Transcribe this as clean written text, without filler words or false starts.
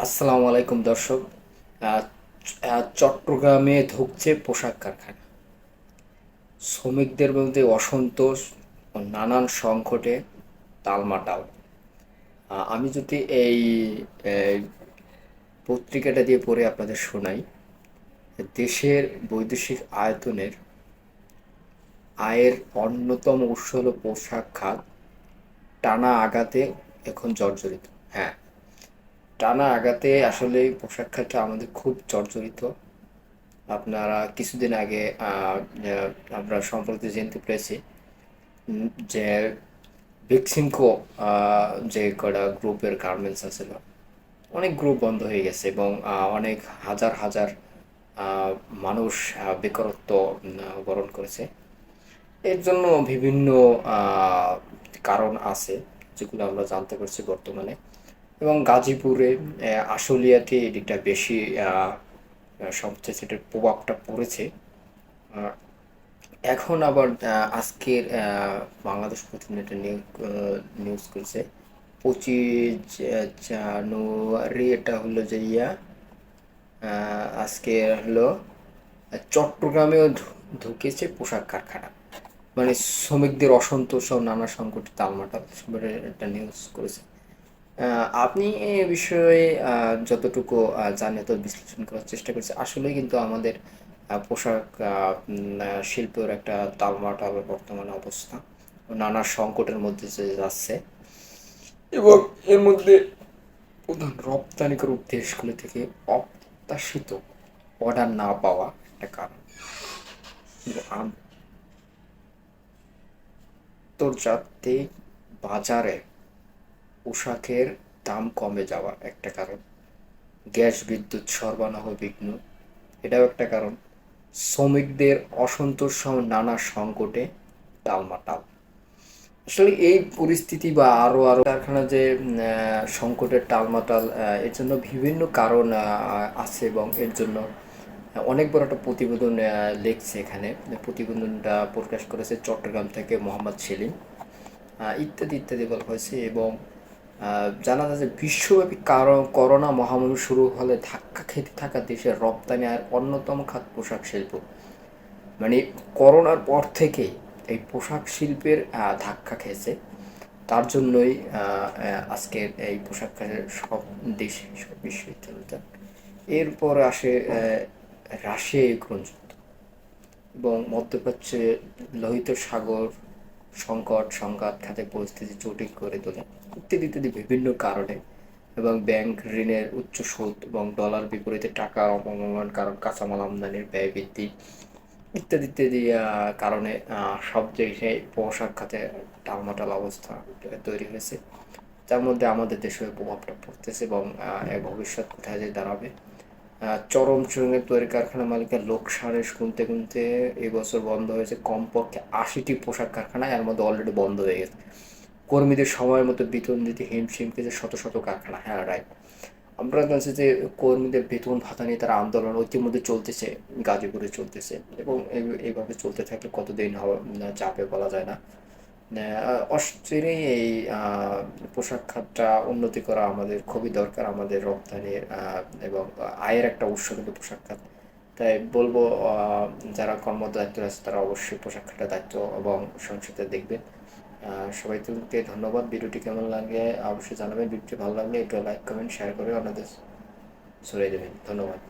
আসসালামু আলাইকুম দর্শক। আহ, চট্টগ্রামে ধুঁকছে পোশাক কারখানা। শ্রমিকদের মধ্যে অসন্তোষ ও নানান সংকটে টালমাটাল। আমি যদি এই এই পত্রিকাটা দিয়ে পড়ে আপনাদের শোনাই, দেশের বৈদেশিক আয়তনের আয়ের অন্যতম উৎস হলো পোশাক খাত। টানা আঘাতে এখন জর্জরিত। হ্যাঁ, টানা আঘাতে আসলে পোশাক খাতটা আমাদের খুব জর্জরিত। আপনারা কিছুদিন আগে আমরা সম্প্রতি জানতে পেরেছি যে বেক্সিমকো যে কটা গ্রুপের গার্মেন্টস আছে, অনেক গ্রুপ বন্ধ হয়ে গেছে এবং অনেক হাজার হাজার আহ, মানুষ বেকারত্ব বরণ করেছে। এর জন্য বিভিন্ন আহ, কারণ আছে, যেগুলো আমরা জানতে পারছি বর্তমানে। এবং গাজীপুরে আশুলিয়াতে এদিকটা বেশি সবচেয়ে সেটার প্রভাবটা পড়েছে। আহ, এখন আবার আজকের বাংলাদেশ প্রতিনিধি নিউজ করছে 25 জানুয়ারি, এটা হলো যে আজকে হলো চট্টগ্রামেও ঢুকেছে পোশাক কারখানা। মানে শ্রমিকদের অসন্তোষ ও নানা সংকটে তালমাটাল একটা নিউজ করেছে। আপনি এ বিষয়ে যতটুকু জানে তো বিশ্লেষণ করার চেষ্টা করছি। আসলে কিন্তু আমাদের পোশাক শিল্পের একটা তালমাটাল বর্তমানে অবস্থা, নানা সংকটের মধ্যে যে যাচ্ছে। এবং এর মধ্যে প্রধান রপ্তানিকারক দেশগুলো থেকে অপ্রত্যাশিত অর্ডার না পাওয়া একটা কারণ। কিন্তু আন্তর্জাতিক বাজারে পোশাকের দাম কমে যাওয়া একটা কারণ। গ্যাস বিদ্যুৎ সরবরাহ বিঘ্ন, এটাও একটা কারণ। শ্রমিকদের অসন্তোষ সহ নানা সংকটে টালমাটাল। আসলে এই পরিস্থিতি বা আরো আরো কারখানা যে সংকটের টালমাটাল, এর জন্য বিভিন্ন কারণ আছে এবং এর জন্য অনেক বড় একটা প্রতিবেদন লিখছে এখানে। প্রতিবেদনটা প্রকাশ করেছে চট্টগ্রাম থেকে মোহাম্মদ সেলিম। ইত্যাদি ইত্যাদি বলা হয়েছে। এবং জানা যায় যে বিশ্বব্যাপী করোনা মহামারী শুরু হলে ধাক্কা খেতে থাকা দেশের রপ্তানি আর অন্যতম খাত পোশাক শিল্প। মানে করোনার পর থেকেই এই পোশাক শিল্পের ধাক্কা খেয়েছে। তার জন্যই আজকের এই পোশাক খাতের সব দেশে সব বিশ্ববিদ্যালয়টা। এরপর আসে রাশিয়া ইউক্রেন যুদ্ধ এবং মধ্যপ্রাচ্যে লোহিত সাগর সংকট সংঘাত খাতে পরিস্থিতি জটিল করে তোলে। ইত্যাদি ইত্যাদি বিভিন্ন কারণে। এবং ব্যাংক ঋণের উচ্চ সুদ এবং ডলার বিপরীতে টাকার অপমূল্যায়ন, কারণ কাঁচামাল আমদানির ব্যয় বৃদ্ধি, ইত্যাদি ইত্যাদি কারণে সব জায়গায় পোশাক খাতে টালমাটাল অবস্থা তৈরি হয়েছে। যার মধ্যে আমাদের দেশের প্রভাবটা পড়তেছে এবং এর ভবিষ্যৎ কোথায় যে দাঁড়াবে। চরম চুরুঙের তৈরি কারখানা মালিকের লোকসানের গুনতে গুনতে এবছর বন্ধ হয়েছে কমপক্ষে 80টি পোশাক কারখানা, এর মধ্যে অলরেডি বন্ধ হয়ে গেছে। কর্মীদের সময় মতো বেতন দিতে হিমশিম খেয়েছে শত শত কারখানা। হ্যাঁ, রাইট। আমরা জানছি যে কর্মীদের বেতন ভাতা নিয়ে তারা আন্দোলন ইতিমধ্যে চলতেছে, গাজীপুরে চলতেছে। এবং এইভাবে চলতে থাকলে কতদিন হবে চাপে বলা যায় না। অচিরেই এই পোশাক খাতটা উন্নতি করা আমাদের খুবই দরকার। আমাদের রপ্তানির এবং আয়ের একটা উৎস কিন্তু পোশাক খাত। তাই বলবো, যারা দায়িত্ব আছে তারা অবশ্যই পোশাক খাতের দায়িত্ব এবং সংসদে দেখবেন। সবাইকে ধন্যবাদ। ভিডিওটি কেমন লাগে অবশ্যই জানাবেন। ভিডিওটি ভালো লাগলে একটু লাইক কমেন্ট শেয়ার করে অন্যদের ছড়িয়ে দেবেন। ধন্যবাদ।